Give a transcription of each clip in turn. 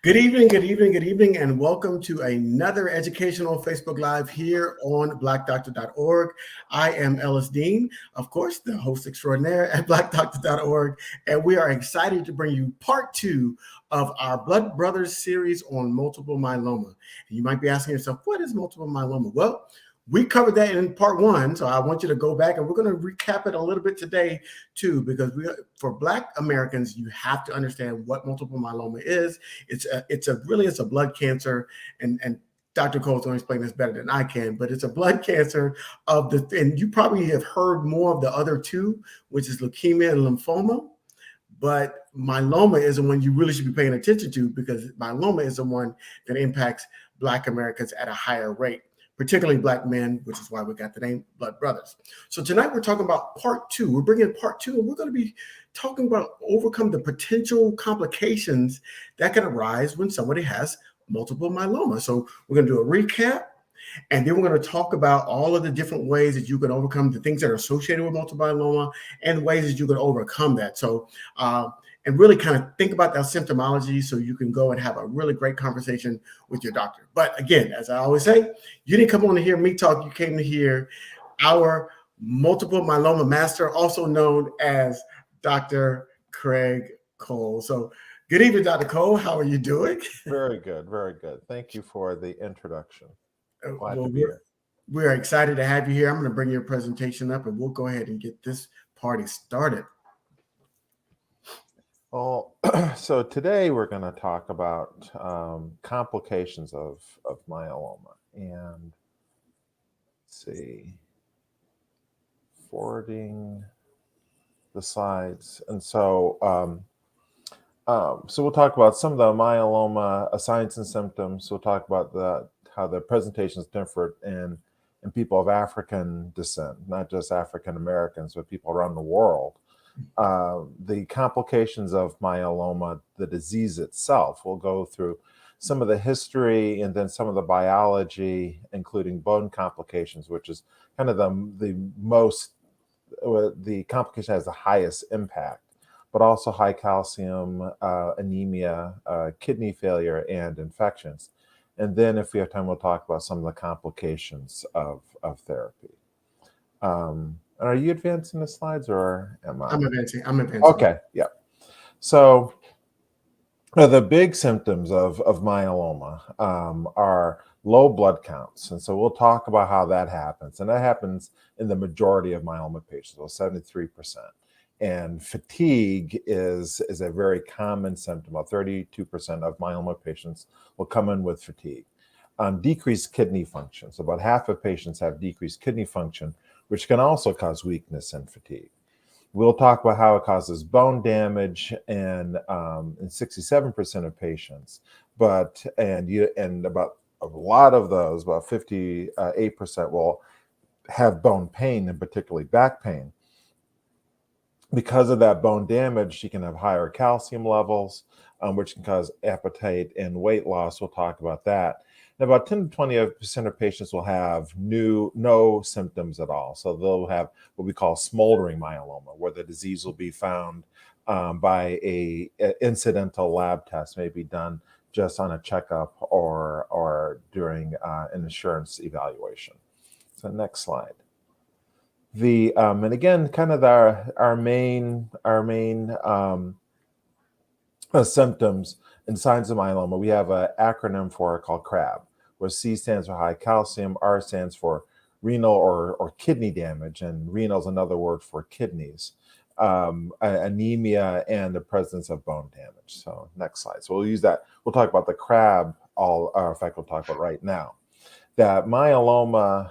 Good evening, good evening, good evening, and welcome to another educational Facebook Live here on blackdoctor.org. I am Ellis Dean, of course, the host extraordinaire at blackdoctor.org, and we are excited to bring you part two of our Blood Brothers series on multiple myeloma. And you might be asking yourself, what is multiple myeloma? Well, we covered that in part one, so I want you to go back and we're going to recap it a little bit today too, because for Black Americans, you have to understand what multiple myeloma is. It's a blood cancer, and Dr. Cole's going to explain this better than I can, but it's a blood cancer and you probably have heard more of the other two, which is leukemia and lymphoma. But myeloma is the one you really should be paying attention to, because myeloma is the one that impacts Black Americans at a higher rate, particularly Black men, which is why we got the name Blood Brothers. So tonight we're talking about part two. We're bringing part two, and we're going to be talking about overcome the potential complications that can arise when somebody has multiple myeloma. So we're going to do a recap, and then we're going to talk about all of the different ways that you can overcome the things that are associated with multiple myeloma and ways that you can overcome that. So, and really kind of think about that symptomology so you can go and have a really great conversation with your doctor. But again, as I always say, you didn't come on to hear me talk. You came to hear our multiple myeloma master, also known as Dr. Craig Cole. So good evening, Dr. Cole. How are you doing? Very good, very good. Thank you for the introduction. Glad Well, to be here. we're excited to have you here. I'm going to bring your presentation up and we'll go ahead and get this party started. Well, so today we're going to talk about complications of myeloma. And let's see, forwarding the slides. And so we'll talk about some of the myeloma signs and symptoms. We'll talk about how the presentations differ in people of African descent, not just African Americans, but people around the world. The complications of myeloma, the disease itself. We'll go through some of the history and then some of the biology, including bone complications, which is kind of the complication has the highest impact, but also high calcium, anemia, kidney failure, and infections. And then if we have time, we'll talk about some of the complications of therapy. Are you advancing the slides or am I? I'm advancing. Okay, yeah. So the big symptoms of myeloma are low blood counts. And so we'll talk about how that happens. And that happens in the majority of myeloma patients, so 73%. And fatigue is a very common symptom. About 32% of myeloma patients will come in with fatigue. Decreased kidney function. So about half of patients have decreased kidney function, which can also cause weakness and fatigue. We'll talk about how it causes bone damage in 67% of patients, and about a lot of those, about 58% will have bone pain, and particularly back pain. Because of that bone damage, you can have higher calcium levels, which can cause appetite and weight loss. We'll talk about that. And about 10 to 20% of patients will have no symptoms at all. So they'll have what we call smoldering myeloma, where the disease will be found by a incidental lab test, maybe done just on a checkup or during an insurance evaluation. So next slide. And again, kind of our main symptoms and signs of myeloma. We have an acronym for it called CRAB, where C stands for high calcium, R stands for renal or kidney damage, and renal is another word for kidneys, anemia, and the presence of bone damage. So next slide. So we'll use that. We'll talk about the CRAB. We'll talk about right now. That myeloma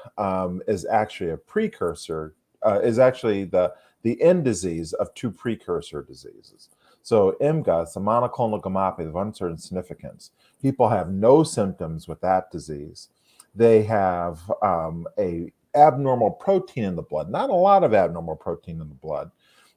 is actually a precursor, is actually the end disease of two precursor diseases. So MGUS, the monoclonal gammopathy of uncertain significance, people have no symptoms with that disease. They have a abnormal protein in the blood, not a lot of abnormal protein in the blood.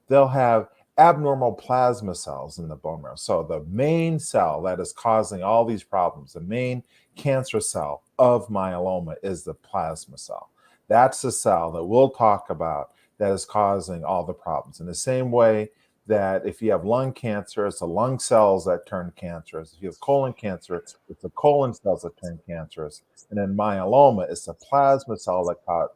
They'll have abnormal plasma cells in the bone marrow. So the main cell that is causing all these problems, the main cancer cell of myeloma is the plasma cell. That's the cell that we'll talk about that is causing all the problems. In the same way that if you have lung cancer, it's the lung cells that turn cancerous. If you have colon cancer, it's the colon cells that turn cancerous. And then myeloma, it's the plasma cell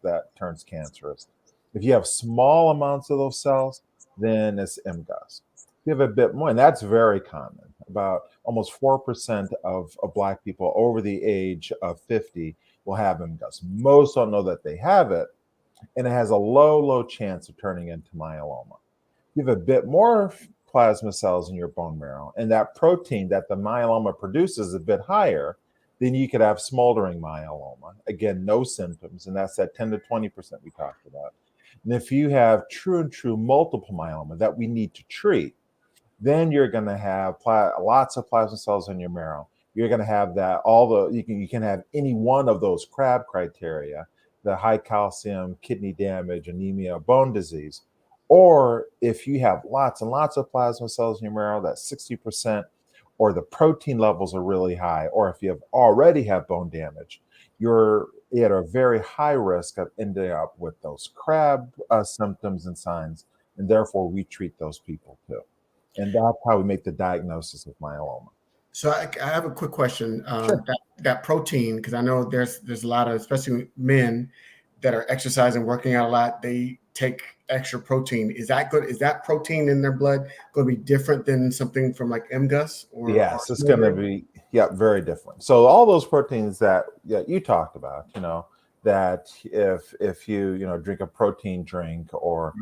that turns cancerous. If you have small amounts of those cells, then it's MGUS. If you have a bit more, and that's very common. About almost 4% of Black people over the age of 50 will have MGUS. Most don't know that they have it, and it has a low chance of turning into myeloma. You have a bit more plasma cells in your bone marrow, and that protein that the myeloma produces is a bit higher, then you could have smoldering myeloma. Again, no symptoms, and that's that 10 to 20% we talked about. And if you have true multiple myeloma that we need to treat, then you're going to have lots of plasma cells in your marrow. You're going to have that you can have any one of those CRAB criteria, the high calcium, kidney damage, anemia, bone disease. Or if you have lots and lots of plasma cells in your marrow, that's 60%, or the protein levels are really high, or if you already have bone damage, you're at a very high risk of ending up with those CRAB symptoms and signs, and therefore we treat those people too. And that's how we make the diagnosis of myeloma. So I have a quick question. Sure. That protein, because I know there's a lot of, especially men that are exercising, working out a lot, they take extra protein. Is that good? Is that protein in their blood going to be different than something from like MGUS or? Yes, it's going to be very different. So all those proteins that you talked about, that if you drink a protein drink, or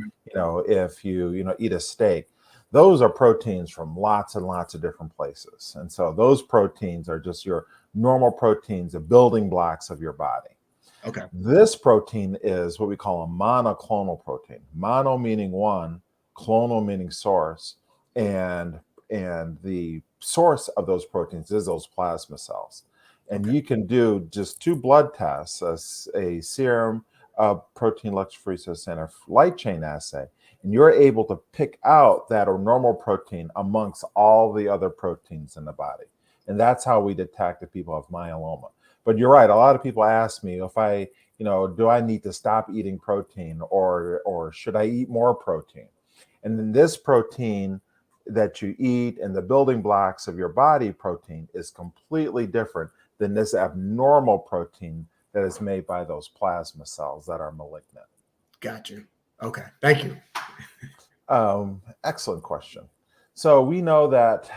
if you eat a steak, those are proteins from lots and lots of different places. And so those proteins are just your normal proteins, the building blocks of your body. Okay. This protein is what we call a monoclonal protein. Mono meaning one, clonal meaning source, and the source of those proteins is those plasma cells. And you can do just 2 blood tests, a serum protein electrophoresis and a light chain assay, and you're able to pick out that normal protein amongst all the other proteins in the body. And that's how we detect if people have myeloma. But you're right, a lot of people ask me if do I need to stop eating protein, or should I eat more protein? And then this protein that you eat and the building blocks of your body protein is completely different than this abnormal protein that is made by those plasma cells that are malignant. Got you. Okay. Thank you. Excellent question. So we know that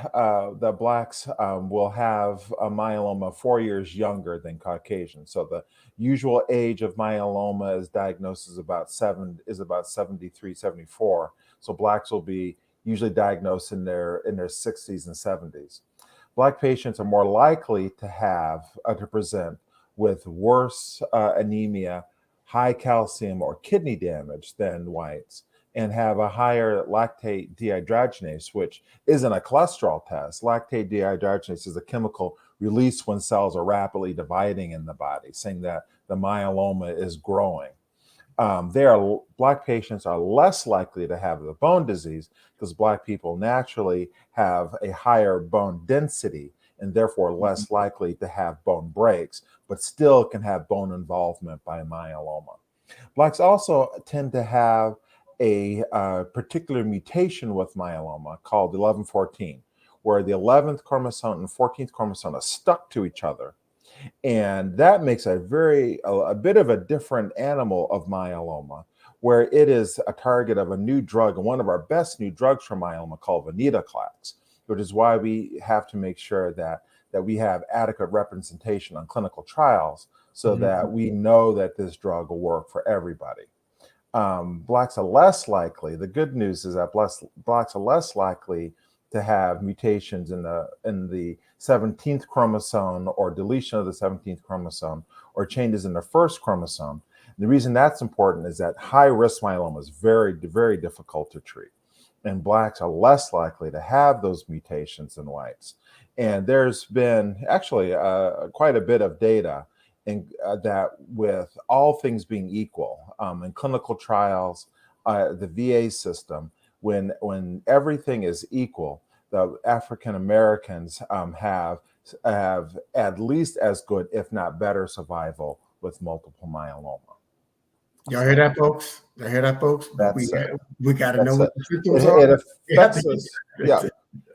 the Blacks will have a myeloma 4 years younger than Caucasians. So the usual age of myeloma is diagnosed is about 73, 74. So Blacks will be usually diagnosed in their 60s and 70s. Black patients are more likely to present with worse anemia, high calcium, or kidney damage than whites, and have a higher lactate dehydrogenase, which isn't a cholesterol test. Lactate dehydrogenase is a chemical released when cells are rapidly dividing in the body, saying that the myeloma is growing. Black patients are less likely to have the bone disease because Black people naturally have a higher bone density and therefore less likely to have bone breaks, but still can have bone involvement by myeloma. Blacks also tend to have a particular mutation with myeloma called 1114, where the 11th chromosome and 14th chromosome are stuck to each other. And that makes a bit of a different animal of myeloma, where it is a target of a new drug, and one of our best new drugs for myeloma called venetoclax, which is why we have to make sure that we have adequate representation on clinical trials so that we know that this drug will work for everybody. Blacks are less likely. The good news is that Blacks are less likely to have mutations in the 17th chromosome, or deletion of the 17th chromosome, or changes in the first chromosome. And the reason that's important is that high-risk myeloma is very, very difficult to treat. And Blacks are less likely to have those mutations than whites. And there's been actually quite a bit of data that with all things being equal, in clinical trials, the VA system, when everything is equal, the African Americans have at least as good, if not better, survival with multiple myeloma. Y'all hear that, folks? Y'all hear that, folks? That's it. We got to know That's what it. the symptoms are. It We have to affects us. Yeah,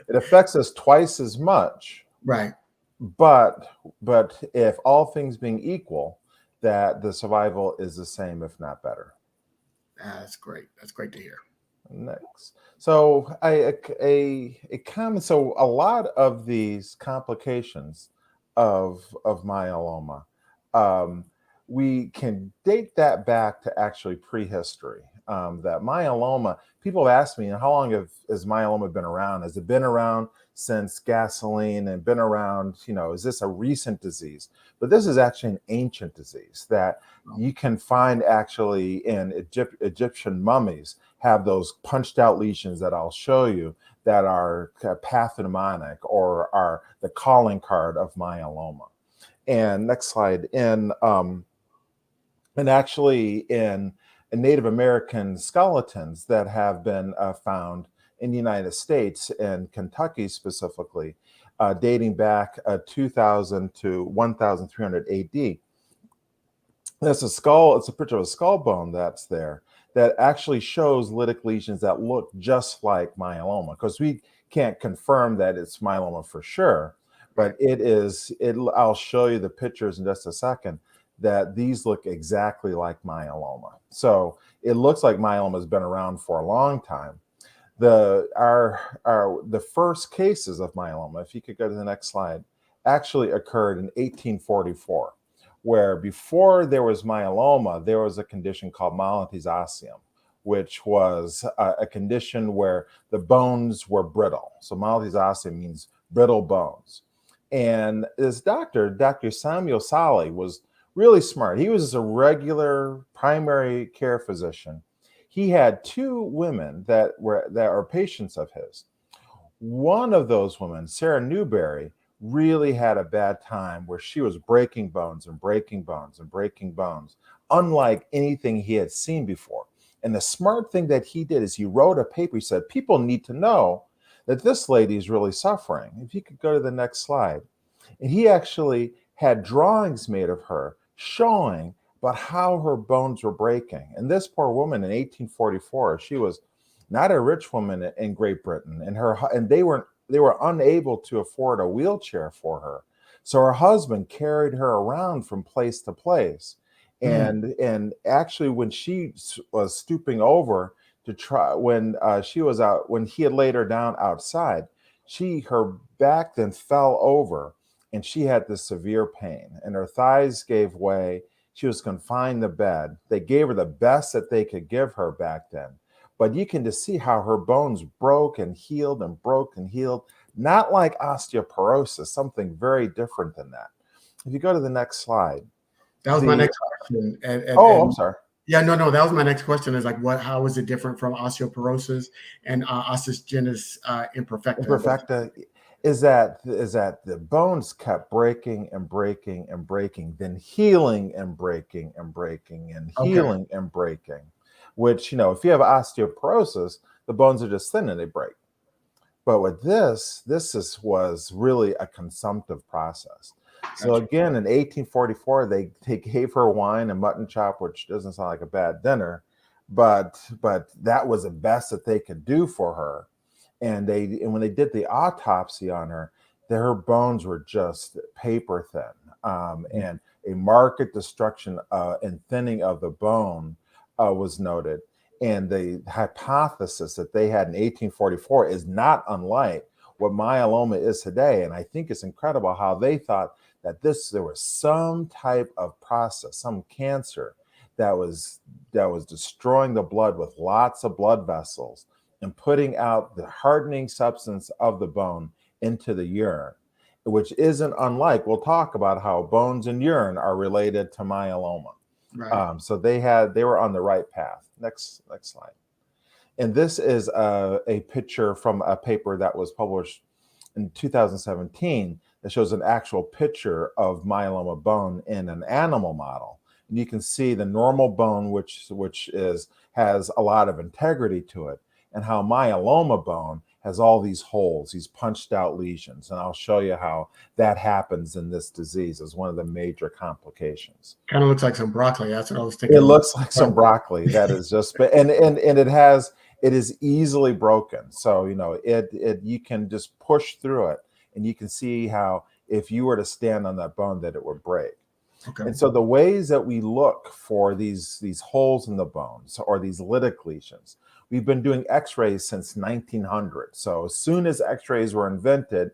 it affects us twice as much. right. But if all things being equal, that the survival is the same, if not better. That's great. That's great to hear. Next. So a common, so a lot of these complications of myeloma, um, we can date that back to actually prehistory. That myeloma, people have asked me, how long has myeloma been around? Has it been around since gasoline and been around, is this a recent disease? But this is actually an ancient disease that you can find actually in Egyptian mummies have those punched out lesions that I'll show you that are pathognomonic or are the calling card of myeloma. And next slide. And actually in Native American skeletons that have been found in the United States and Kentucky specifically, dating back 2000 to 1300 AD. That's a skull. It's a picture of a skull bone that's there that actually shows lytic lesions that look just like myeloma, because we can't confirm that it's myeloma for sure, but it is. I'll show you the pictures in just a second. That these look exactly like myeloma. So it looks like myeloma has been around for a long time. The first cases of myeloma, if you could go to the next slide, actually occurred in 1844, where before there was myeloma, there was a condition called myelitis osseum, which was a condition where the bones were brittle. So myelitis osseum means brittle bones. And this doctor, Dr. Samuel Sally, was really smart. He was a regular primary care physician. He had two women that are patients of his. One of those women, Sarah Newberry, really had a bad time where she was breaking bones and breaking bones and breaking bones, unlike anything he had seen before. And the smart thing that he did is he wrote a paper. He said, people need to know that this lady is really suffering. If you could go to the next slide. And he actually had drawings made of her showing about how her bones were breaking. And this poor woman in 1844, she was not a rich woman in Great Britain, and they were unable to afford a wheelchair for her. So her husband carried her around from place to place. And actually, when she was stooping over to try, when she was out, when he had laid her down outside, her back then fell over, and she had this severe pain, and her thighs gave way. She was confined to bed. They gave her the best that they could give her back then. But you can just see how her bones broke and healed and broke and healed, not like osteoporosis, something very different than that. If you go to the next slide. That was my next question. I'm sorry. Yeah, no, that was my next question is like, how is it different from osteoporosis and osteogenesis imperfecta? Imperfecta is that the bones kept breaking and breaking and breaking, then healing and breaking and breaking and healing and breaking, which, if you have osteoporosis, the bones are just thin and they break. But with this was really a consumptive process. So again, in 1844, they gave her wine and mutton chop, which doesn't sound like a bad dinner, but that was the best that they could do for her. And when they did the autopsy on her, her bones were just paper thin, and a marked destruction and thinning of the bone was noted. And the hypothesis that they had in 1844 is not unlike what myeloma is today. And I think it's incredible how they thought that there was some type of process, some cancer that was destroying the blood with lots of blood vessels and putting out the hardening substance of the bone into the urine, which isn't unlike, we'll talk about how bones and urine are related to myeloma. Right. So they were on the right path. Next slide. And this is a picture from a paper that was published in 2017 that shows an actual picture of myeloma bone in an animal model. And you can see the normal bone, which has a lot of integrity to it, and how myeloma bone has all these holes, these punched out lesions. And I'll show you how that happens in this disease as one of the major complications. Kind of looks like some broccoli. That's what I was It thinking. looks like some broccoli that is just, and it is easily broken. So, you can just push through it, and you can see how if you were to stand on that bone that it would break. Okay. And so the ways that we look for these holes in the bones or these lytic lesions, we've been doing x-rays since 1900. So as soon as x-rays were invented,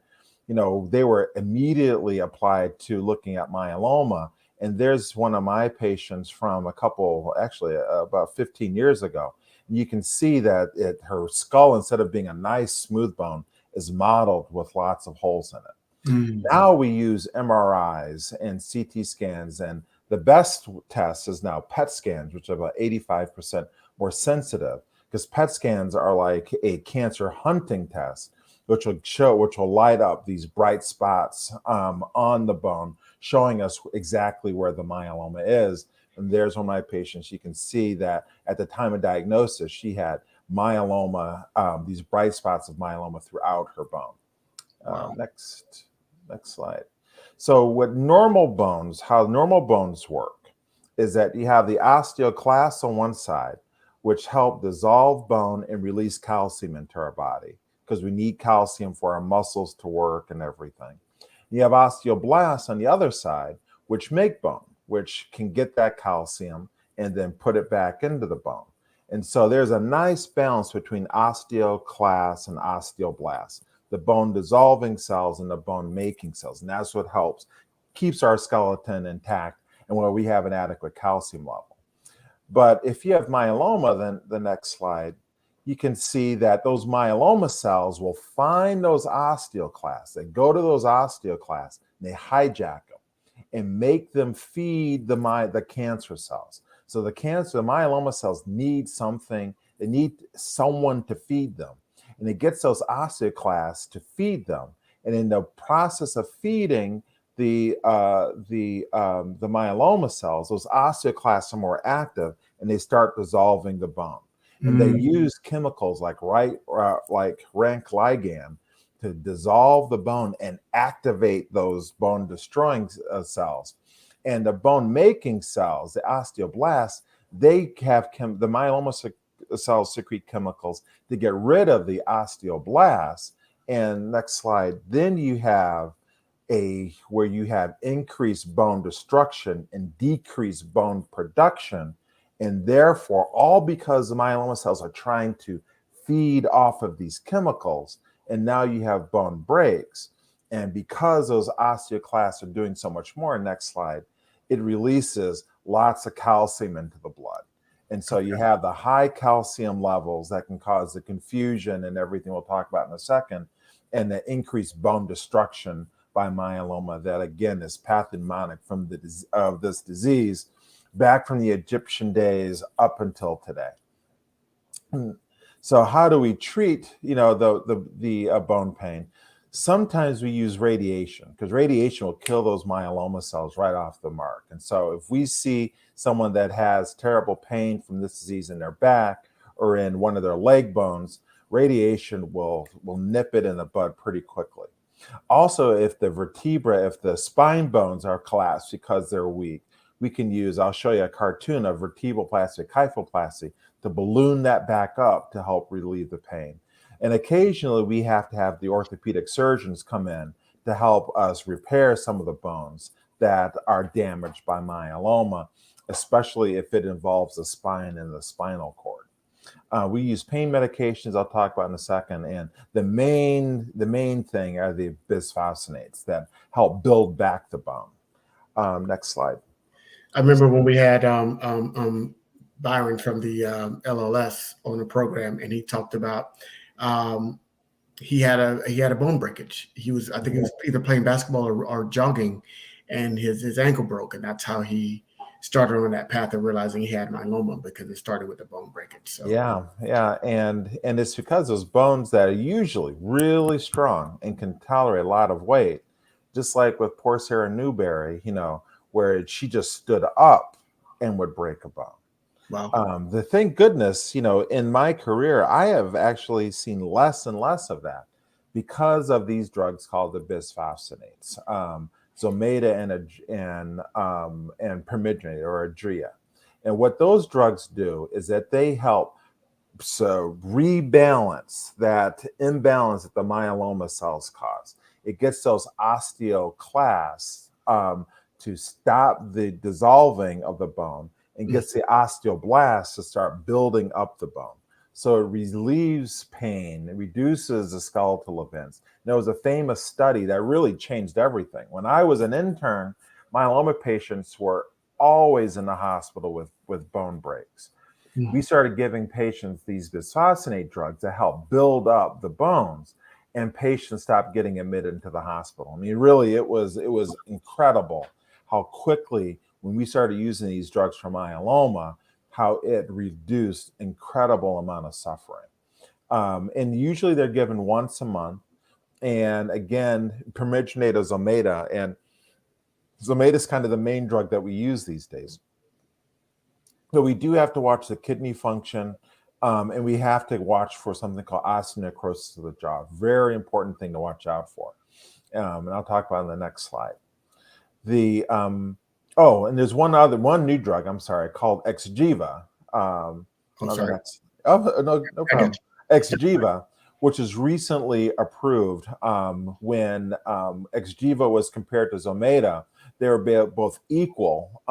they were immediately applied to looking at myeloma. And there's one of my patients from about 15 years ago. And you can see that her skull, instead of being a nice smooth bone, is modeled with lots of holes in it. Now we use MRIs and CT scans, and the best test is now PET scans, which are about 85% more sensitive, because PET scans are like a cancer hunting test, which will light up these bright spots on the bone, showing us exactly where the myeloma is. And there's one of my patients. You can see that at the time of diagnosis, she had myeloma, these bright spots of myeloma throughout her bone. Wow. Next slide. So how normal bones work is that you have the osteoclasts on one side, which help dissolve bone and release calcium into our body, because we need calcium for our muscles to work and everything. You have osteoblasts on the other side, which make bone, which can get that calcium and then put it back into the bone. And so there's a nice balance between osteoclasts and osteoblasts, the bone dissolving cells and the bone making cells. And that's what keeps our skeleton intact and where we have an adequate calcium level. But if you have myeloma, then the next slide, you can see that those myeloma cells will find those osteoclasts. They go to those osteoclasts and they hijack them and make them feed the cancer cells. So the myeloma cells need something, they need someone to feed them. And it gets those osteoclasts to feed them. And in the process of feeding the myeloma cells, those osteoclasts are more active and they start dissolving the bone. And they use chemicals like rank ligand to dissolve the bone and activate those bone destroying cells. And the bone making cells, the osteoblasts, they have the myeloma cells secrete chemicals to get rid of the osteoblasts. And next slide, then you have where you have increased bone destruction and decreased bone production. And therefore, all because the myeloma cells are trying to feed off of these chemicals. And now you have bone breaks. And because those osteoclasts are doing so much more, next slide, it releases lots of calcium into the blood. And so you have the high calcium levels that can cause the confusion and everything we'll talk about in a second, and the increased bone destruction by myeloma that, again, is pathognomonic of this disease back from the Egyptian days up until today. So how do we treat, the bone pain? Sometimes we use radiation, because radiation will kill those myeloma cells right off the mark. And so if we see someone that has terrible pain from this disease in their back or in one of their leg bones, radiation will nip it in the bud pretty quickly. Also, if the spine bones are collapsed because they're weak, we can use, I'll show you a cartoon of vertebroplasty, kyphoplasty, to balloon that back up to help relieve the pain. And occasionally we have to have the orthopedic surgeons come in to help us repair some of the bones that are damaged by myeloma, especially if it involves the spine and the spinal cord. We use pain medications I'll talk about in a second, and the main thing are the bisphosphonates that help build back the bone. Next slide. I remember when we had Byron from the LLS on the program, and he talked about he had a bone breakage. I think he was either playing basketball or jogging, and his ankle broke, and that's how he started on that path of realizing he had myeloma, because it started with the bone breakage. So yeah, and it's because those bones that are usually really strong and can tolerate a lot of weight, just like with poor Sarah Newberry, where she just stood up and would break a bone. Wow. Thank goodness, in my career, I have actually seen less and less of that because of these drugs called the bisphosphonates, Zometa and permitinate or Adria. And what those drugs do is that they help rebalance that imbalance that the myeloma cells cause. It gets those osteoclasts to stop the dissolving of the bone and gets the osteoblasts to start building up the bone. So it relieves pain, it reduces the skeletal events. There was a famous study that really changed everything. When I was an intern, myeloma patients were always in the hospital with bone breaks. We started giving patients these bisphosphonate drugs to help build up the bones, and patients stopped getting admitted into the hospital. I mean, really, it was incredible how quickly, when we started using these drugs for myeloma, how it reduced incredible amount of suffering. And usually they're given once a month. And again, permitinate or Zometa, and Zometa is kind of the main drug that we use these days. So we do have to watch the kidney function, and we have to watch for something called osteonecrosis of the jaw. Very important thing to watch out for. And I'll talk about it in the next slide. And there's one new drug, I'm sorry, called Xgeva. I'm sorry. No problem. Xgeva, which is recently approved. When Xgeva was compared to Zometa, they were both equal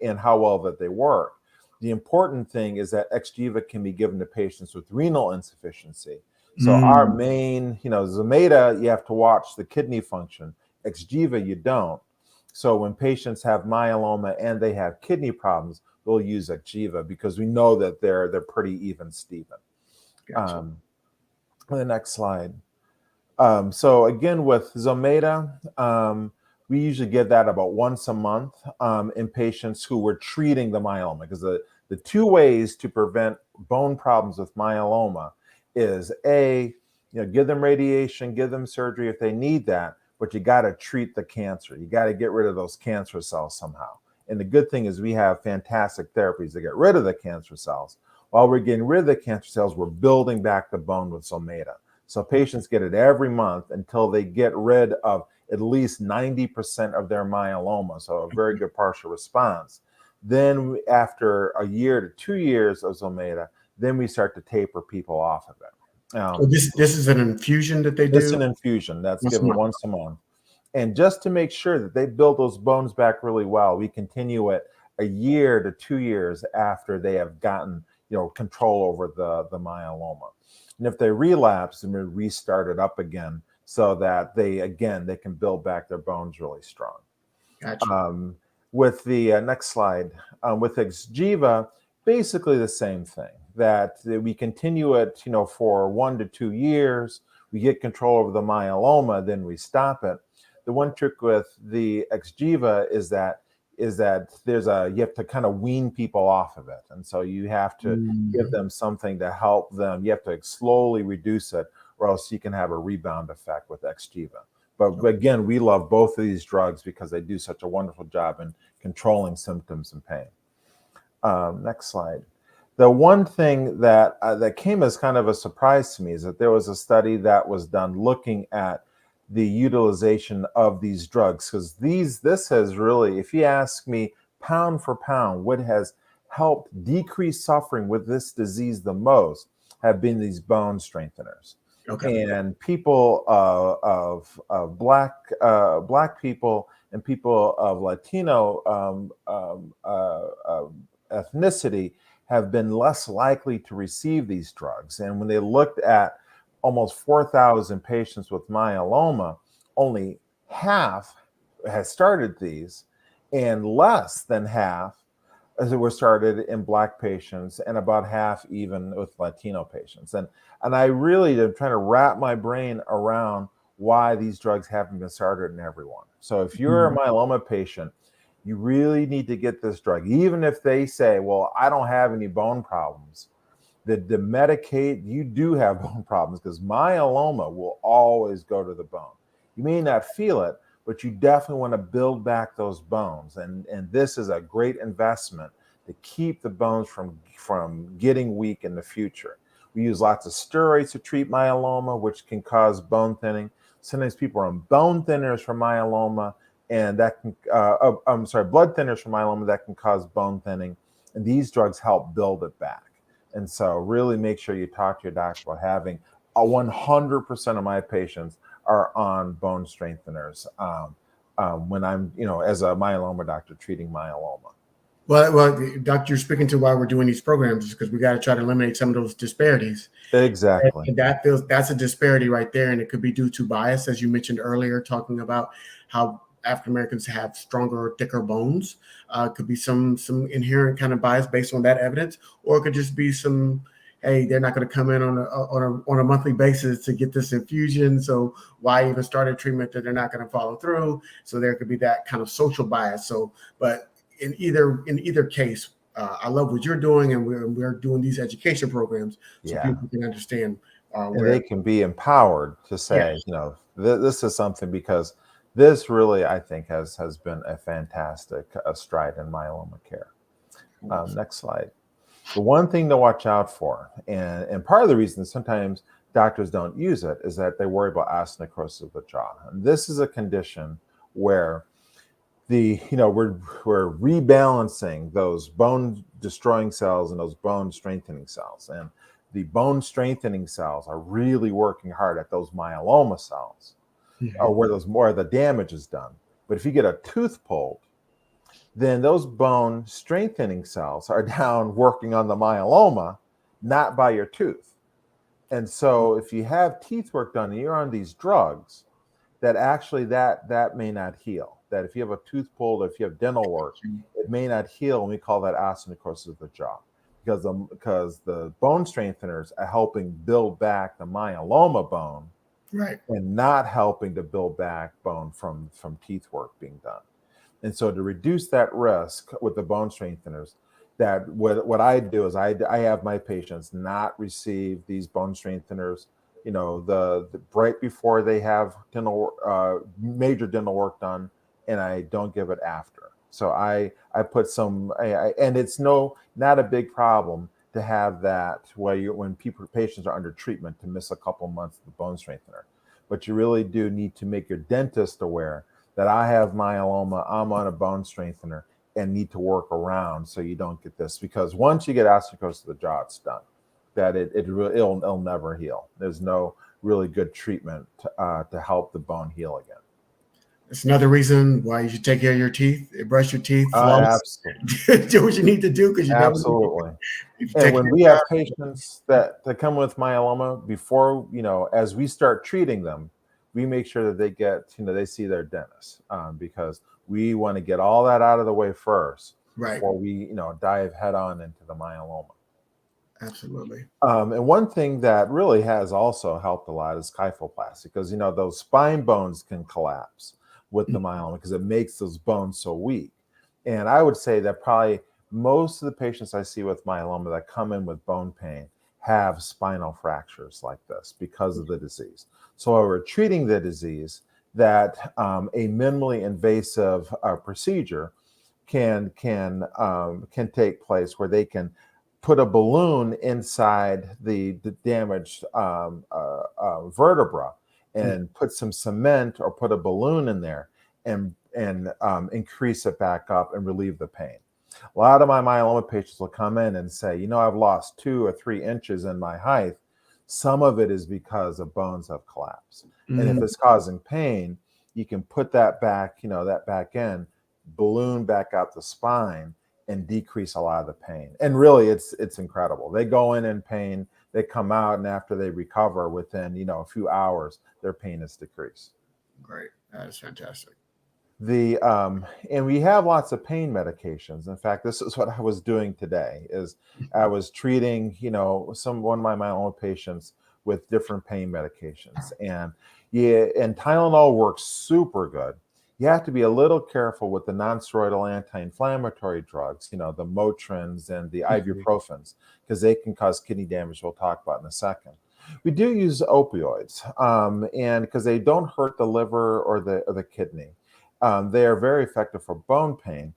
in how well that they work. The important thing is that Xgeva can be given to patients with renal insufficiency. So our main, Zometa, you have to watch the kidney function. Xgeva, you don't. So when patients have myeloma and they have kidney problems, we'll use Xgeva because we know that they're pretty even Steven. Gotcha. The next slide. So again, with Zometa, we usually give that about once a month in patients who were treating the myeloma, because the two ways to prevent bone problems with myeloma is give them radiation, give them surgery if they need that, but you got to treat the cancer. You got to get rid of those cancer cells somehow. And the good thing is we have fantastic therapies to get rid of the cancer cells. While we're getting rid of the cancer cells, we're building back the bone with Zometa. So patients get it every month until they get rid of at least 90% of their myeloma, so a very good partial response. Then after a year to 2 years of Zometa, then we start to taper people off of it. So this is an infusion that they do? It's an infusion that's given once a month. And just to make sure that they build those bones back really well, we continue it a year to 2 years after they have gotten control over the myeloma. And if they relapse, then we restart it up again so that they can build back their bones really strong. Gotcha. With the next slide, with Xgeva, basically the same thing, that we continue it for 1 to 2 years. We get control over the myeloma, then we stop it. The one trick with the Xgeva is that you have to kind of wean people off of it. And so you have to give them something to help them. You have to slowly reduce it, or else you can have a rebound effect with Xgeva. But again, we love both of these drugs because they do such a wonderful job in controlling symptoms and pain. Next slide. The one thing that came as kind of a surprise to me is that there was a study that was done looking at the utilization of these drugs, because this has really, if you ask me, pound for pound, what has helped decrease suffering with this disease the most have been these bone strengtheners. Okay. And people of black people and people of Latino ethnicity have been less likely to receive these drugs. And when they looked at almost 4,000 patients with myeloma, only half has started these, and less than half as it were started in Black patients, and about half even with Latino patients. And I really am trying to wrap my brain around why these drugs haven't been started in everyone. So if you're a myeloma patient, you really need to get this drug, even if they say, well, I don't have any bone problems. The Medicaid, you do have bone problems, because myeloma will always go to the bone. You may not feel it, but you definitely want to build back those bones. And this is a great investment to keep the bones from getting weak in the future. We use lots of steroids to treat myeloma, which can cause bone thinning. Sometimes people are on bone thinners for myeloma, and that can, blood thinners for myeloma that can cause bone thinning. And these drugs help build it back. And so really make sure you talk to your doctor about having 100% of my patients are on bone strengtheners when I'm, as a myeloma doctor treating myeloma. Well, Doctor, you're speaking to why we're doing these programs, because we got to try to eliminate some of those disparities. Exactly. And that's a disparity right there, and it could be due to bias, as you mentioned earlier, talking about how African Americans have stronger, thicker bones. Could be some inherent kind of bias based on that evidence, or it could just be some, hey, they're not going to come in on a monthly basis to get this infusion, so why even start a treatment that they're not going to follow through? So there could be that kind of social bias. So, but in either case, I love what you're doing, and we're doing these education programs so people can understand and they can be empowered to say, this is something, because this really, I think, has been a fantastic stride in myeloma care. Next slide. The one thing to watch out for, and part of the reason sometimes doctors don't use it, is that they worry about osteonecrosis of the jaw. And this is a condition where we're rebalancing those bone destroying cells and those bone strengthening cells, and the bone strengthening cells are really working hard at those myeloma cells, or where more of the damage is done. But if you get a tooth pulled, then those bone strengthening cells are down working on the myeloma, not by your tooth. And so if you have teeth work done and you're on these drugs, that actually that may not heal. That if you have a tooth pulled, or if you have dental work, it may not heal, and we call that osteonecrosis of the jaw, because the bone strengtheners are helping build back the myeloma bone, right, and not helping to build back bone from teeth work being done. And so to reduce that risk with the bone strengtheners, that what I do is I have my patients not receive these bone strengtheners, the right before they have major dental work done, and I don't give it after. So I put some, and it's not a big problem to have that when patients are under treatment, to miss a couple months of the bone strengthener. But you really do need to make your dentist aware that I have myeloma, I'm on a bone strengthener, and need to work around so you don't get this. Because once you get osteoporosis of the jaw, it's done. That it'll never heal. There's no really good treatment to help the bone heal again. It's another reason why you should take care of your teeth, brush your teeth, floss, Absolutely. do what you need to do, because you absolutely. Never and when we have patients that come with myeloma, before as we start treating them, we make sure that they get they see their dentist, because we want to get all that out of the way first, before we dive head on into the myeloma. Absolutely. And one thing that really has also helped a lot is kyphoplasty, because those spine bones can collapse with the myeloma, because it makes those bones so weak. And I would say that probably most of the patients I see with myeloma that come in with bone pain have spinal fractures like this because of the disease. So while we're treating the disease, that a minimally invasive procedure can take place, where they can put a balloon inside the damaged vertebra, and put some cement or put a balloon in there, and increase it back up and relieve the pain. A lot of my myeloma patients will come in and say, I've lost 2 or 3 inches in my height. Some of it is because the bones have collapsed. And if it's causing pain, you can put that back, that back end, balloon back out the spine, and decrease a lot of the pain. And really, it's incredible. They go in pain, they come out, and after they recover, within a few hours, their pain is decreased. Great, that is fantastic. And we have lots of pain medications. In fact, this is what I was doing today. Is I was treating one of my myeloma patients with different pain medications, and Tylenol works super good. You have to be a little careful with the non-steroidal anti-inflammatory drugs, the Motrins and the ibuprofens, because they can cause kidney damage. We'll talk about in a second. We do use opioids, and because they don't hurt the liver or the kidney. They are very effective for bone pain.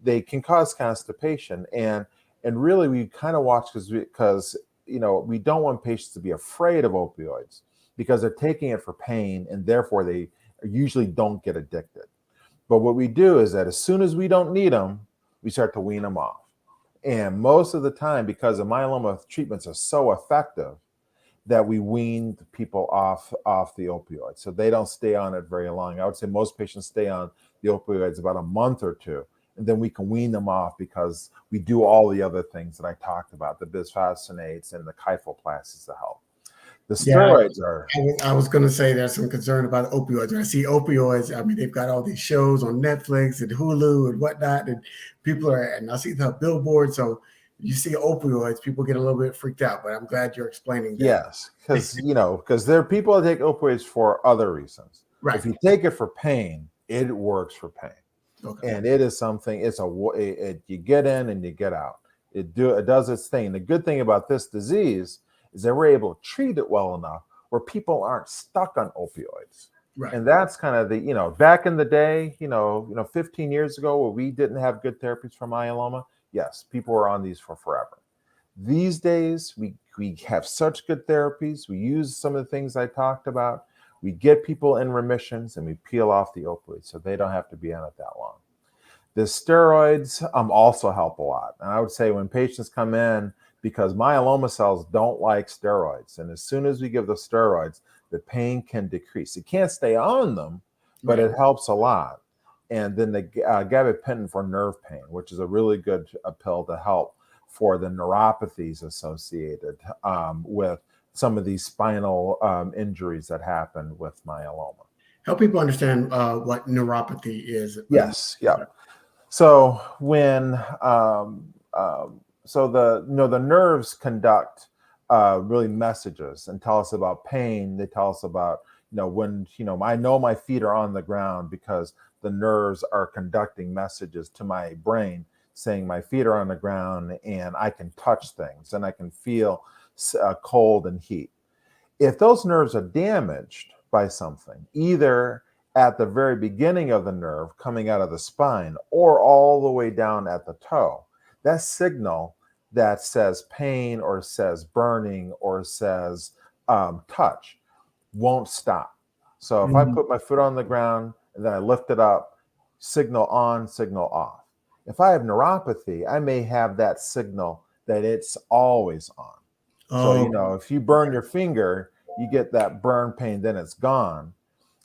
they can cause constipation. And really we kind of watch because we don't want patients to be afraid of opioids because they're taking it for pain, and therefore they usually don't get addicted. But what we do is that as soon as we don't need them, we start to wean them off. And most of the time, because the myeloma treatments are so effective, that we wean people off the opioids, so they don't stay on it very long. I would say most patients stay on the opioids about a month or two, and then we can wean them off because we do all the other things that I talked about, the bisphosphonates and the kyphoplasties to help. The Yeah, steroids are. I was going to say there's some concern about opioids. When I see opioids, I mean, they've got all these shows on Netflix and Hulu and whatnot, and and I see the billboard. So you see opioids, people get a little bit freaked out, but I'm glad you're explaining that. Yes, because there are people that take opioids for other reasons. Right. If you take it for pain, it works for pain. Okay. And it is something. You get in and you get out. It does its thing. The good thing about this disease is that we're able to treat it well enough where people aren't stuck on opioids. Right. And that's kind of back in the day, 15 years ago, where we didn't have good therapies for myeloma. Yes, people were on these for forever. These days, we have such good therapies. We use some of the things I talked about. We get people in remissions, and we peel off the opioids so they don't have to be on it that long. The steroids also help a lot. And I would say when patients come in, because myeloma cells don't like steroids, and as soon as we give the steroids, the pain can decrease. You can't stay on them, but it helps a lot. And then the gabapentin for nerve pain, which is a really good pill to help for the neuropathies associated with some of these spinal injuries that happen with myeloma. Help people understand what neuropathy is. Yes, yeah. So when the nerves conduct really messages and tell us about pain. They tell us about when I know my feet are on the ground because the nerves are conducting messages to my brain saying my feet are on the ground and I can touch things and I can feel cold and heat. If those nerves are damaged by something, either at the very beginning of the nerve coming out of the spine or all the way down at the toe, that signal that says pain or says burning or says touch won't stop. So if I put my foot on the ground and then I lift it up, signal on, signal off. If I have neuropathy, I may have that signal that it's always on. So, if you burn your finger, you get that burn pain, then it's gone.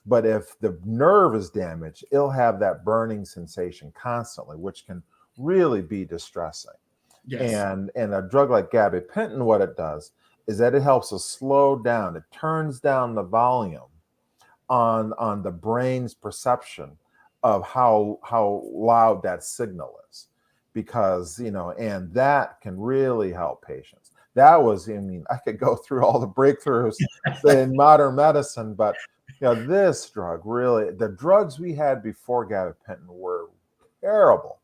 But if the nerve is damaged, it'll have that burning sensation constantly, which can really be distressing. Yes. And a drug like gabapentin, what it does is that it helps us slow down. It turns down the volume on the brain's perception of how loud that signal is, because and that can really help patients. That was, I could go through all the breakthroughs in modern medicine, but this drug really, the drugs we had before gabapentin were terrible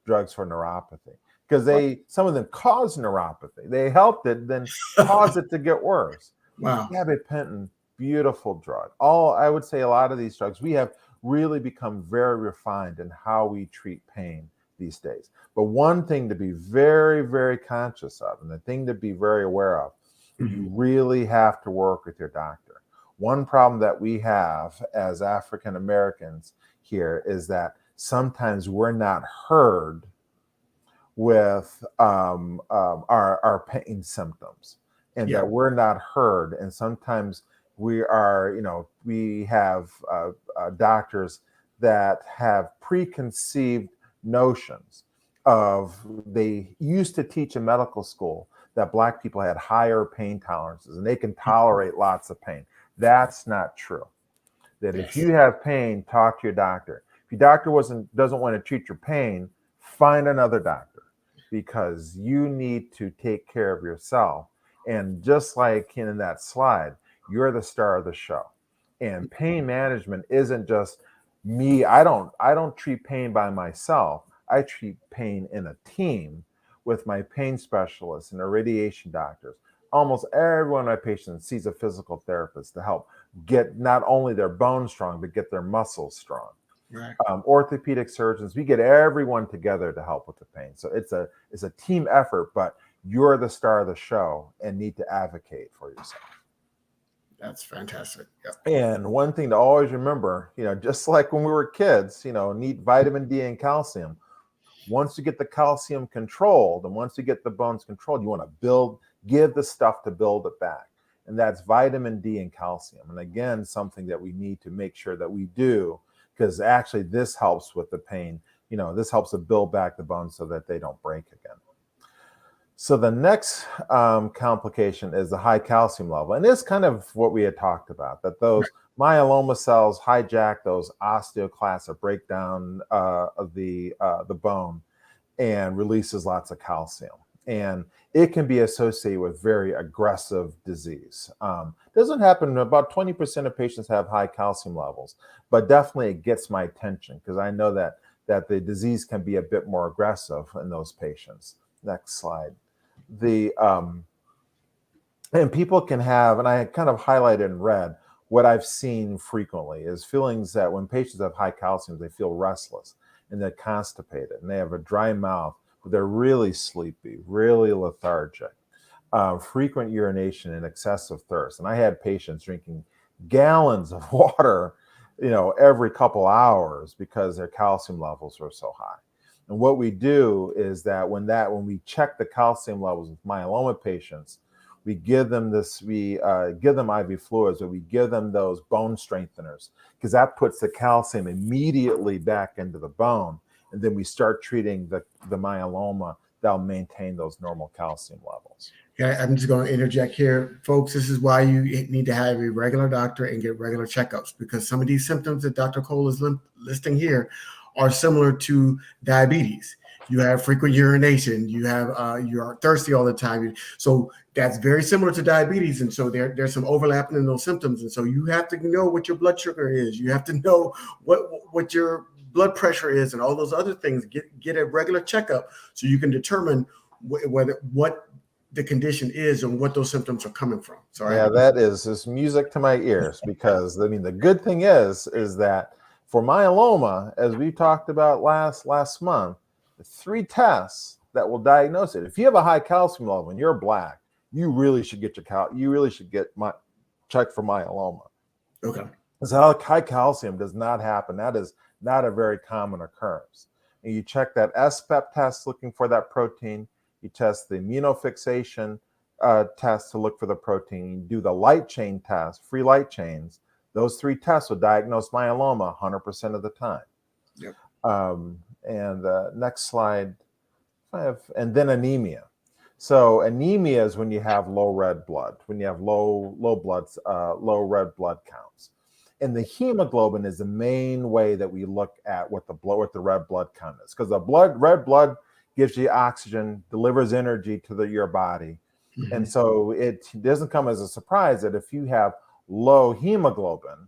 drugs for neuropathy, because some of them cause neuropathy. They helped it, then caused it to get worse. Wow. Gabapentin, beautiful drug. I would say a lot of these drugs, we have really become very refined in how we treat pain these days. But one thing to be very, very conscious of, and the thing to be very aware of, you really have to work with your doctor. One problem that we have as African Americans here is that sometimes we're not heard with our pain symptoms, and that we're not heard. And sometimes we have doctors that have preconceived notions of, they used to teach in medical school that Black people had higher pain tolerances and they can tolerate lots of pain. That's not true. That if you have pain, talk to your doctor. If your doctor doesn't want to treat your pain, find another doctor, because you need to take care of yourself. And just like in that slide, you're the star of the show. And pain management isn't just me. I don't treat pain by myself. I treat pain in a team with my pain specialists and the radiation doctors. Almost every one of my patients sees a physical therapist to help get not only their bones strong, but get their muscles strong. Right. Orthopedic surgeons, we get everyone together to help with the pain. So it's a team effort, but you're the star of the show and need to advocate for yourself. That's fantastic. Yep. And one thing to always remember, just like when we were kids, need vitamin D and calcium. Once you get the calcium controlled and once you get the bones controlled, you want to give the stuff to build it back. And that's vitamin D and calcium. And again, something that we need to make sure that we do, because actually this helps with the pain. This helps to build back the bones so that they don't break again. So the next complication is the high calcium level. And it's kind of what we had talked about, that those myeloma cells hijack those osteoclasts, or break down of the bone, and releases lots of calcium. And it can be associated with very aggressive disease. Doesn't happen, about 20% of patients have high calcium levels, but definitely it gets my attention because I know that the disease can be a bit more aggressive in those patients. Next slide. And people can have, and I kind of highlighted in red, what I've seen frequently is feelings that when patients have high calcium, they feel restless and they're constipated and they have a dry mouth, they're really sleepy, really lethargic, frequent urination and excessive thirst. And I had patients drinking gallons of water, every couple hours because their calcium levels were so high. And what we do is that when we check the calcium levels with myeloma patients, we give them give them IV fluids, or we give them those bone strengtheners, because that puts the calcium immediately back into the bone. And then we start treating the myeloma that'll maintain those normal calcium levels. Yeah, I'm just going to interject here, folks. This is why you need to have a regular doctor and get regular checkups, because some of these symptoms that Dr. Cole is listing here are similar to diabetes. You have frequent urination. You are thirsty all the time. So that's very similar to diabetes. And so there's some overlapping in those symptoms. And so you have to know what your blood sugar is. You have to know what your blood pressure is and all those other things. Get a regular checkup so you can determine what the condition is and what those symptoms are coming from. Sorry. Yeah, that is music to my ears, because the good thing is that for myeloma, as we talked about last month, the 3 tests that will diagnose it. If you have a high calcium level and you're black, you really should get checked for myeloma. Okay. So high calcium does not happen. That is not a very common occurrence. And you check that SPEP test looking for that protein. You test the immunofixation test to look for the protein. You do the light chain test, free light chains. Those 3 tests will diagnose myeloma 100% of the time. Yep. And next slide, and then anemia. So anemia is when you have low red blood, when you have low red blood counts. And the hemoglobin is the main way that we look at what the red blood count is, because red blood gives you oxygen, delivers energy to your body. Mm-hmm. And so it doesn't come as a surprise that if you have low hemoglobin,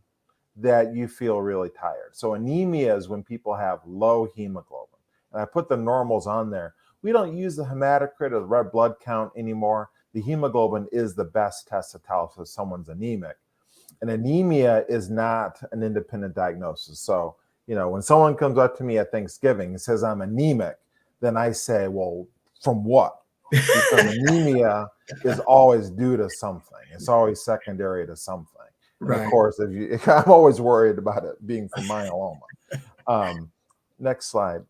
that you feel really tired. So anemia is when people have low hemoglobin. And I put the normals on there. We don't use the hematocrit or the red blood count anymore. The hemoglobin is the best test to tell if someone's anemic. And anemia is not an independent diagnosis. So, when someone comes up to me at Thanksgiving and says I'm anemic, then I say, well, from what? Because anemia is always due to something. It's always secondary to something. Right. Of course, I'm always worried about it being from myeloma. Next slide.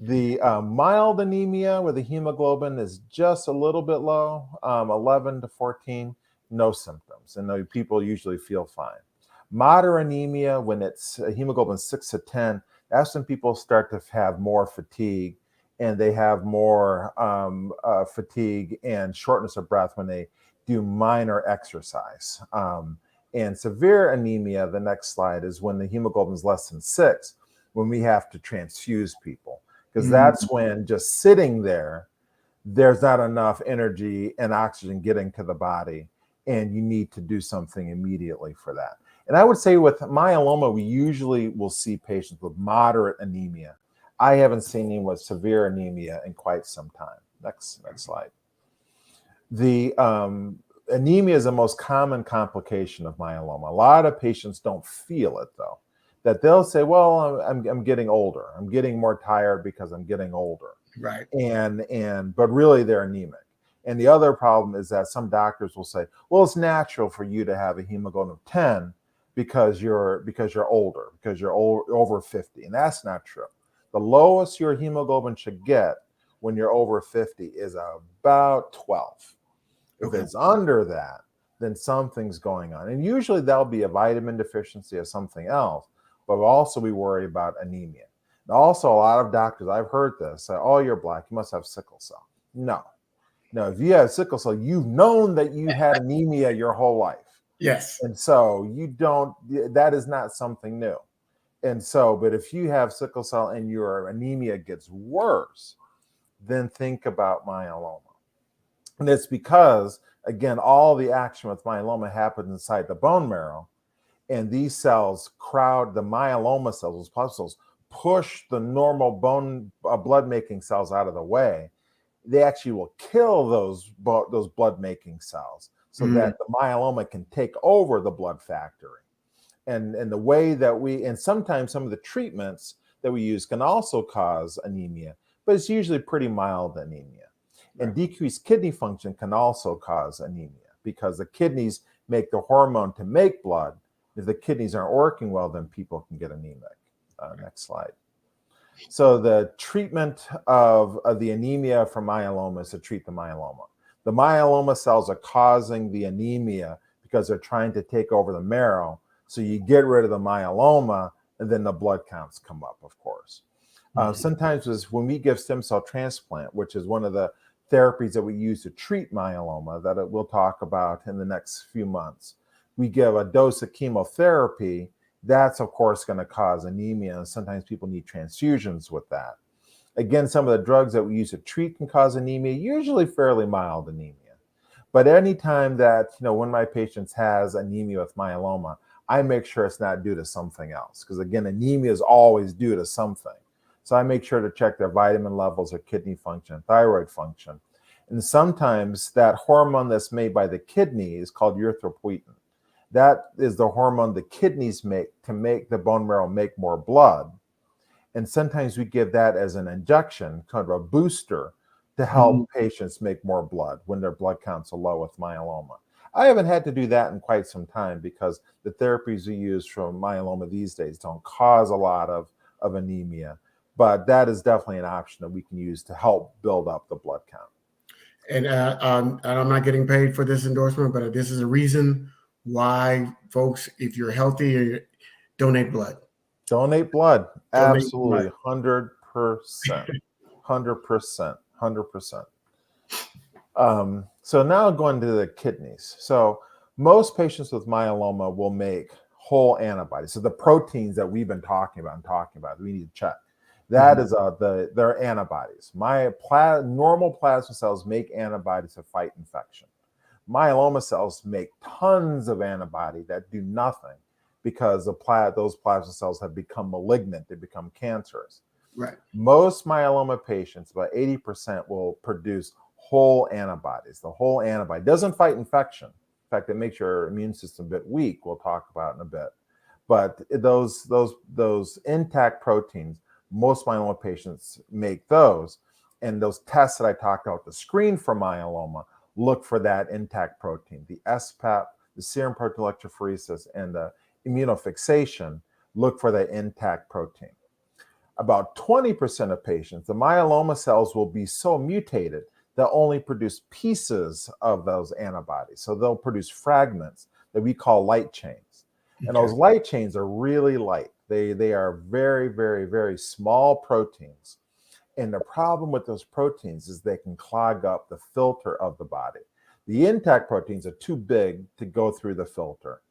The mild anemia where the hemoglobin is just a little bit low, 11 to 14, no symptoms, and people usually feel fine. Moderate anemia, when it's hemoglobin 6 to 10, that's when people start to have more fatigue, and they have more fatigue and shortness of breath when they do minor exercise. And severe anemia, the next slide, is when the hemoglobin is less than 6, when we have to transfuse people. Because that's when just sitting there's not enough energy and oxygen getting to the body, and you need to do something immediately for that. And I would say with myeloma, we usually will see patients with moderate anemia. I haven't seen anyone with severe anemia in quite some time. Next slide. The anemia is the most common complication of myeloma. A lot of patients don't feel it, though. that they'll say, well, I'm getting older. I'm getting more tired because I'm getting older. Right. But really they're anemic. And the other problem is that some doctors will say, well, it's natural for you to have a hemoglobin of 10 because you're older, because you're over 50. And that's not true. The lowest your hemoglobin should get when you're over 50 is about 12. If it's under that, then something's going on. And usually that'll be a vitamin deficiency or something else, but also we worry about anemia. And also, a lot of doctors, I've heard this, say, oh, you're black, you must have sickle cell. No, if you have sickle cell, you've known that you had anemia your whole life. Yes. And so that is not something new. And so, but if you have sickle cell and your anemia gets worse, then think about myeloma. And it's because, again, all the action with myeloma happens inside the bone marrow. And these cells crowd the myeloma cells, those plasma cells, push the normal bone blood-making cells out of the way. They actually will kill those blood-making cells so that the myeloma can take over the blood factory. And the way that and sometimes some of the treatments that we use can also cause anemia, but it's usually pretty mild anemia. And decreased kidney function can also cause anemia because the kidneys make the hormone to make blood. If the kidneys aren't working well, then people can get anemic. Next slide. So the treatment of the anemia from myeloma is to treat the myeloma. The myeloma cells are causing the anemia because they're trying to take over the marrow. So you get rid of the myeloma, and then the blood counts come up, of course. Sometimes when we give stem cell transplant, which is one of the therapies that we use to treat myeloma that we'll talk about in the next few months, we give a dose of chemotherapy. That's, of course, going to cause anemia, and sometimes people need transfusions with that. Again, some of the drugs that we use to treat can cause anemia, usually fairly mild anemia. But anytime that, when my patient has anemia with myeloma, I make sure it's not due to something else. Because again, anemia is always due to something. So I make sure to check their vitamin levels, their kidney function, thyroid function. And sometimes that hormone that's made by the kidney is called erythropoietin. That is the hormone the kidneys make to make the bone marrow make more blood. And sometimes we give that as an injection, kind of a booster, to help patients make more blood when their blood counts are low with myeloma. I haven't had to do that in quite some time because the therapies we use for myeloma these days don't cause a lot of anemia. But that is definitely an option that we can use to help build up the blood count. And I'm not getting paid for this endorsement, but this is a reason why, folks, if you're healthy, donate blood. Donate blood. Donate Absolutely. blood. 100%. 100%. 100%. So now going to the kidneys. So most patients with myeloma will make whole antibodies. So the proteins that we've been talking about, we need to check. That is their antibodies. Normal plasma cells make antibodies to fight infection. Myeloma cells make tons of antibody that do nothing because those plasma cells have become malignant. They become cancerous. Right. Most myeloma patients, about 80%, will produce whole antibodies. The whole antibody doesn't fight infection. In fact, it makes your immune system a bit weak. We'll talk about in a bit. But those intact proteins, most myeloma patients make those. And those tests that I talked about, the screen for myeloma, look for that intact protein. The SPEP, the serum protein electrophoresis, and the immunofixation look for the intact protein. About 20% of patients, the myeloma cells will be so mutated they'll only produce pieces of those antibodies. So they'll produce fragments that we call light chains. And those light chains are really light. They are very, very, very small proteins. And the problem with those proteins is they can clog up the filter of the body. The intact proteins are too big to go through the filter,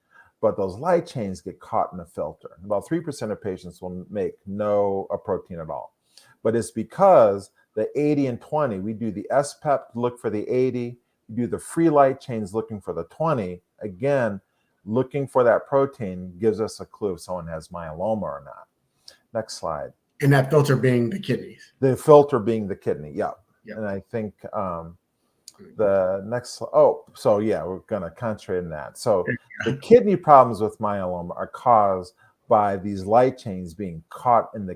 but those light chains get caught in the filter. About 3% of patients will make no protein at all. But it's because the 80 and 20, we do the SPEP to look for the 80, we do the free light chains looking for the 20. Again, looking for that protein gives us a clue if someone has myeloma or not. Next slide. And that filter being the kidneys. The filter being the kidney, yeah. Yep. And I think the next, we're going to concentrate on that. So the kidney problems with myeloma are caused by these light chains being caught in the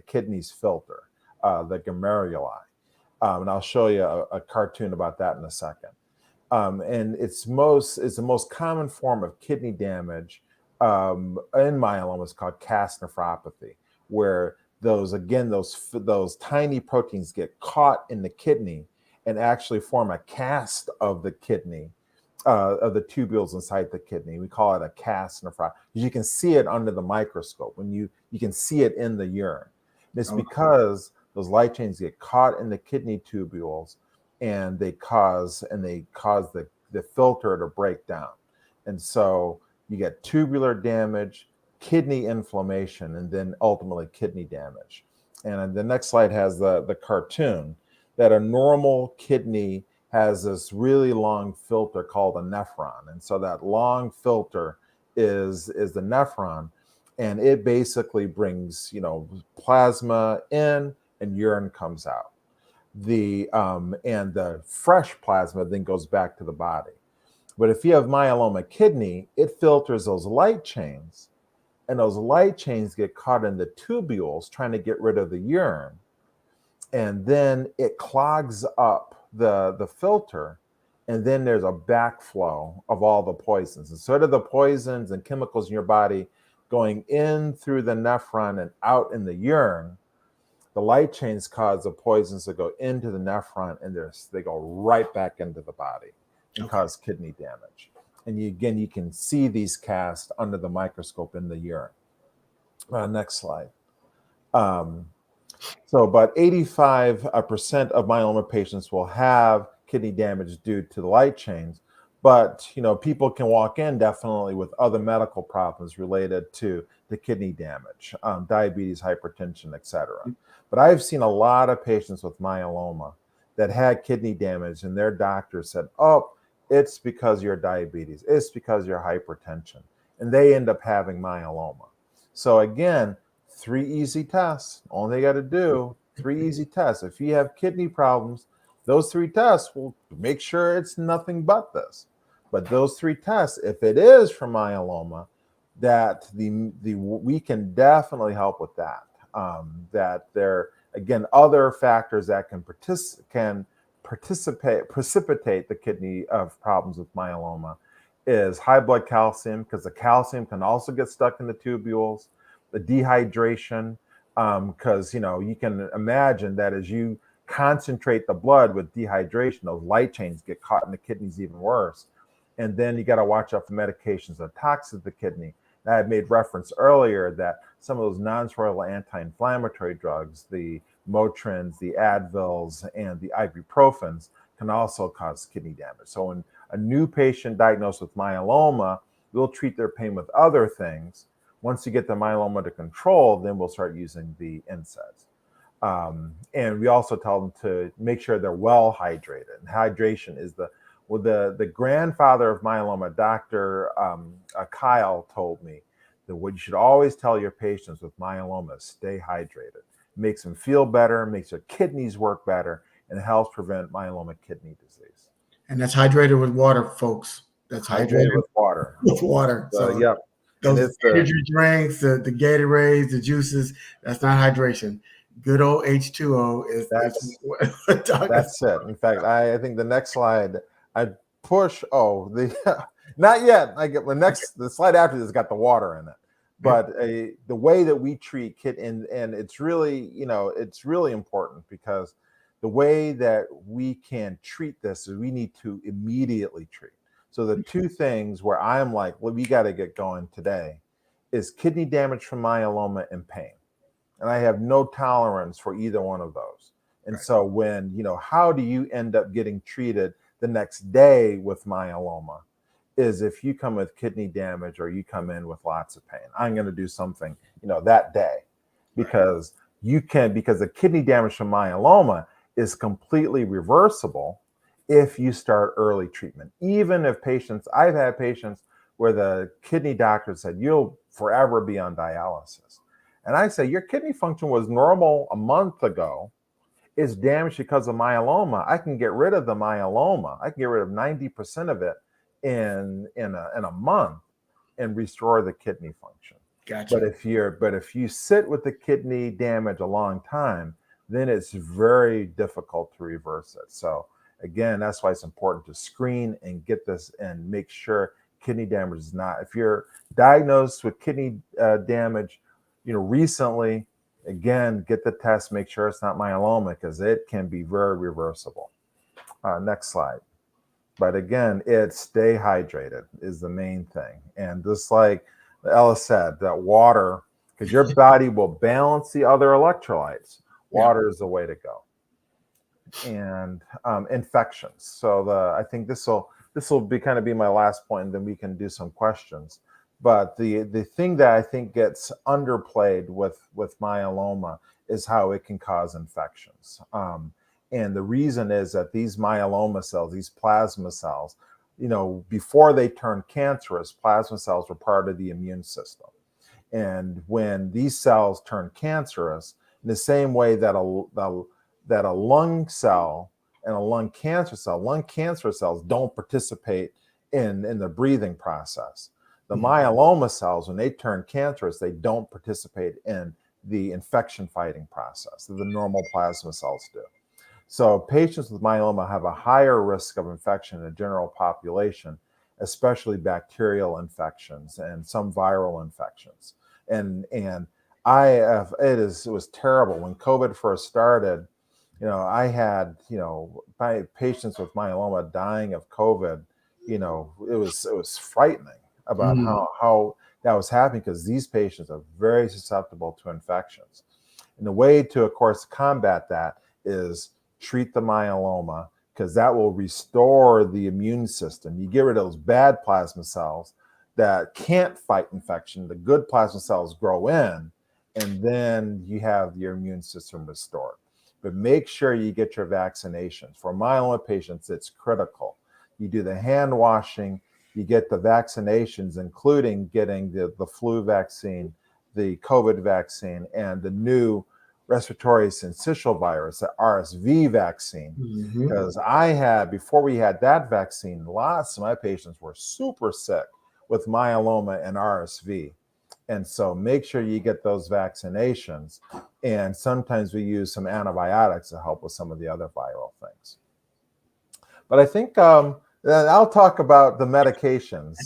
kidney's filter, the glomeruli. And I'll show you a cartoon about that in a second. And it's the most common form of kidney damage in myeloma is called cast nephropathy, where those tiny proteins get caught in the kidney and actually form a cast of the kidney, of the tubules inside the kidney. We call it a cast nephropathy. You can see it under the microscope when you can see it in the urine. And it's because those light chains get caught in the kidney tubules, and they cause the filter to break down. And so you get tubular damage, kidney inflammation, and then ultimately kidney damage. And the next slide has the cartoon that a normal kidney has this really long filter called a nephron. And so that long filter is the nephron, and it basically brings, plasma in and urine comes out. And the fresh plasma then goes back to the body. But if you have myeloma kidney, it filters those light chains, and those light chains get caught in the tubules trying to get rid of the urine. And then it clogs up the filter, and then there's a backflow of all the poisons. And sort of the poisons and chemicals in your body going in through the nephron and out in the urine, the light chains cause the poisons to go into the nephron, and they go right back into the body and cause kidney damage. And you can see these casts under the microscope in the urine. Next slide. So about 85% of myeloma patients will have kidney damage due to the light chains, but people can walk in definitely with other medical problems related to the kidney damage, diabetes, hypertension, etc. But I've seen a lot of patients with myeloma that had kidney damage, and their doctor said, "Oh, it's because you're diabetes, it's because you're hypertension," and they end up having myeloma. So again, 3 easy tests. All they got to do, 3 easy tests. If you have kidney problems, those 3 tests will make sure it's nothing but this. But those 3 tests, if it is for myeloma, that we can definitely help with that. That there, again, other factors that can precipitate the kidney of problems with myeloma is high blood calcium, because the calcium can also get stuck in the tubules, the dehydration, because you can imagine that as you concentrate the blood with dehydration, those light chains get caught in the kidneys even worse. And then you got to watch out for medications that are toxic to the kidney. And I had made reference earlier that some of those non-steroidal anti-inflammatory drugs, the Motrins, the Advils, and the ibuprofens, can also cause kidney damage. So when a new patient diagnosed with myeloma, we'll treat their pain with other things. Once you get the myeloma to control, then we'll start using the NSAIDs. And we also tell them to make sure they're well hydrated. And hydration is the grandfather of myeloma, Dr. Kyle, told me that what you should always tell your patients with myeloma is stay hydrated. It makes them feel better, makes their kidneys work better, and it helps prevent myeloma kidney disease. And that's hydrated with water, folks. That's hydrated with water. With water. So yep. Those energy drinks, the Gatorades, the juices, that's not hydration. Good old H2O is that's it. In fact, I think the next slide I push. Not yet. The slide after this got the water in it. But the way that we treat and it's really, it's really important, because the way that we can treat this is we need to immediately treat. So the 2 things where I'm like, well, we got to get going today is kidney damage from myeloma and pain. And I have no tolerance for either one of those. And so when, how do you end up getting treated the next day with myeloma is if you come with kidney damage or you come in with lots of pain. I'm going to do something, that day, because the kidney damage from myeloma is completely reversible if you start early treatment. Even if I've had patients where the kidney doctor said, you'll forever be on dialysis. And I say, your kidney function was normal a month ago. It's damaged because of myeloma. I can get rid of the myeloma. I can get rid of 90% of it in a month and restore the kidney function. Gotcha. But if you sit with the kidney damage a long time, then it's very difficult to reverse it. So again, that's why it's important to screen and get this and make sure kidney damage is not. If you're diagnosed with kidney damage, recently, again, get the test, make sure it's not myeloma because it can be very reversible. Next slide. But again, it's stay hydrated is the main thing. And just like Ella said, that water, because your body will balance the other electrolytes. Water is the way to go. And infections. So I think this will be kind of be my last point, and then we can do some questions. But the thing that I think gets underplayed with myeloma is how it can cause infections. And the reason is that these myeloma cells, these plasma cells, before they turn cancerous, plasma cells were part of the immune system. And when these cells turn cancerous, in the same way that a lung cell and a lung cancer cells don't participate in the breathing process. The myeloma cells, when they turn cancerous, they don't participate in the infection fighting process that the normal plasma cells do. So patients with myeloma have a higher risk of infection in the general population, especially bacterial infections and some viral infections. And it was terrible when COVID first started. I had my patients with myeloma dying of COVID. It was frightening about how that was happening because these patients are very susceptible to infections. And the way to, of course, combat that is treat the myeloma, because that will restore the immune system. You get rid of those bad plasma cells that can't fight infection. The good plasma cells grow in, and then you have your immune system restored. But make sure you get your vaccinations. For myeloma patients, it's critical. You do the hand washing, you get the vaccinations, including getting the flu vaccine, the COVID vaccine, and the new respiratory syncytial virus, the RSV vaccine. Because before we had that vaccine, lots of my patients were super sick with myeloma and RSV. And so make sure you get those vaccinations. And sometimes we use some antibiotics to help with some of the other viral things. But I think I'll talk about the medications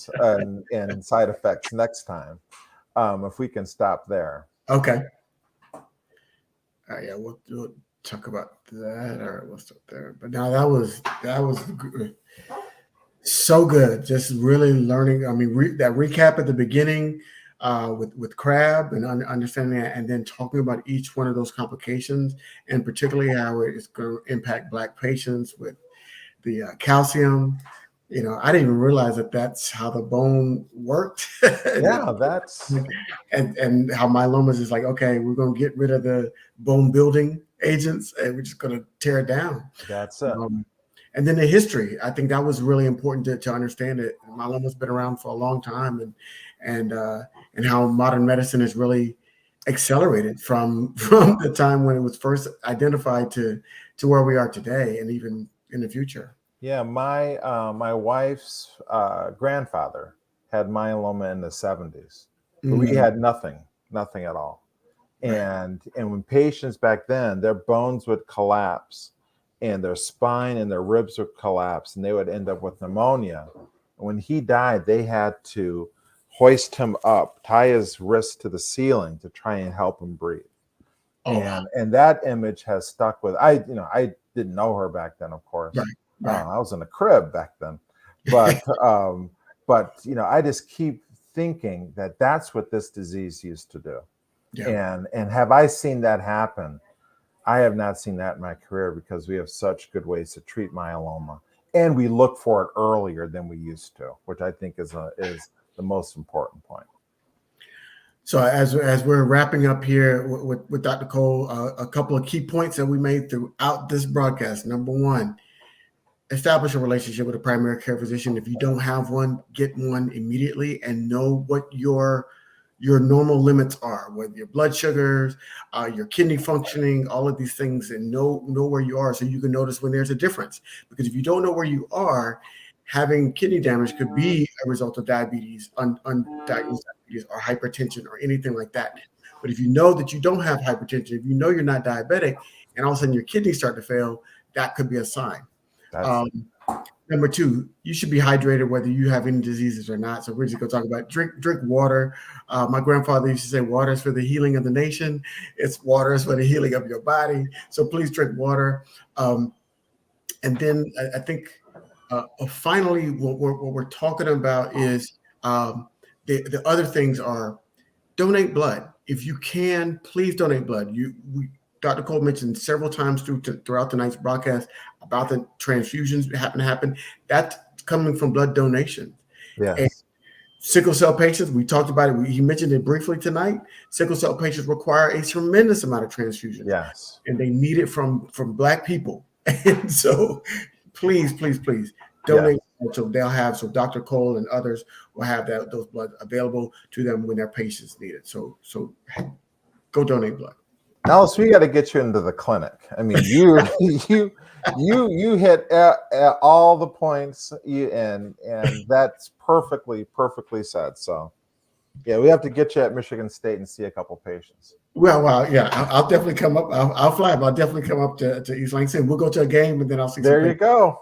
and side effects next time, if we can stop there. Okay. Yeah, we'll talk about that. All right, we'll stop there. But now that was so good. Just really learning. I mean, that recap at the beginning with Crab and understanding that, and then talking about each one of those complications, and particularly how it's going to impact Black patients with the calcium. I didn't even realize that that's how the bone worked. Yeah, that's and how myelomas is like, okay, we're going to get rid of the bone building agents and we're just going to tear it down. That's it. And then the history, I think that was really important to understand it. Myeloma's been around for a long time, and how modern medicine has really accelerated from the time when it was first identified to where we are today, and even in the future. Yeah, my wife's grandfather had myeloma in the 70s, but we had nothing at all. And when patients back then, their bones would collapse, and their spine and their ribs would collapse, and they would end up with pneumonia. When he died, they had to hoist him up, tie his wrist to the ceiling to try and help him breathe. And that image has stuck with I didn't know her back then, of course. Right. I was in a crib back then, but I just keep thinking that that's what this disease used to do. Yeah. And have I seen that happen? I have not seen that in my career, because we have such good ways to treat myeloma, and we look for it earlier than we used to, which I think is the most important point. So as we're wrapping up here with Dr. Cole, a couple of key points that we made throughout this broadcast. Number one, establish a relationship with a primary care physician. If you don't have one, get one immediately and know what your normal limits are, whether your blood sugars, your kidney functioning, all of these things, and know where you are, so you can notice when there's a difference. Because if you don't know where you are, having kidney damage could be a result of diabetes, undiagnosed diabetes, or hypertension, or anything like that. But if you know that you don't have hypertension, if you know you're not diabetic, and all of a sudden your kidneys start to fail, that could be a sign. Number two, you should be hydrated whether you have any diseases or not. So we're just going to talk about drink water. My grandfather used to say, water is for the healing of the nation. It's water is for the healing of your body. So please drink water. And then I think finally, what we're talking about is the other things are donate blood. If you can, please donate blood. Dr. Cole mentioned several times throughout tonight's broadcast about the transfusions that happen. That's coming from blood donation. Yes. And sickle cell patients, we talked about it. He mentioned it briefly tonight. Sickle cell patients require a tremendous amount of transfusion. Yes. And they need it from Black people. And so please donate. Yeah. So Dr. Cole and others will have those blood available to them when their patients need it. So go donate blood. Alice, we got to get you into the clinic. I mean, you hit all the points, and that's perfectly said. So, yeah, we have to get you at Michigan State and see a couple patients. Well, yeah, I'll definitely come up. I'll fly, but I'll definitely come up to East Lansing. We'll go to a game, and then I'll see. There you go.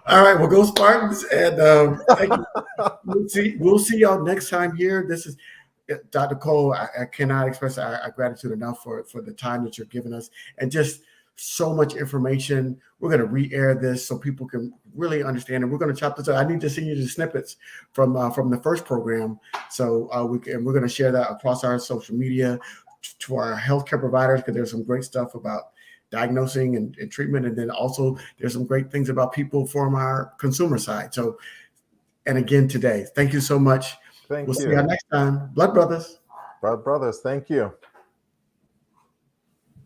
All right, well, go Spartans, and thank you. We'll see y'all next time here. This is Dr. Cole. I cannot express our gratitude enough for the time that you're giving us, and just so much information. We're going to re-air this so people can really understand, and we're going to chop this up. I need to send you the snippets from the first program, so we're going to share that across our social media to our healthcare providers, because there's some great stuff about diagnosing and treatment, and then also there's some great things about people from our consumer side. So, and again today, thank you so much. We'll see you next time. Blood Brothers. Thank you.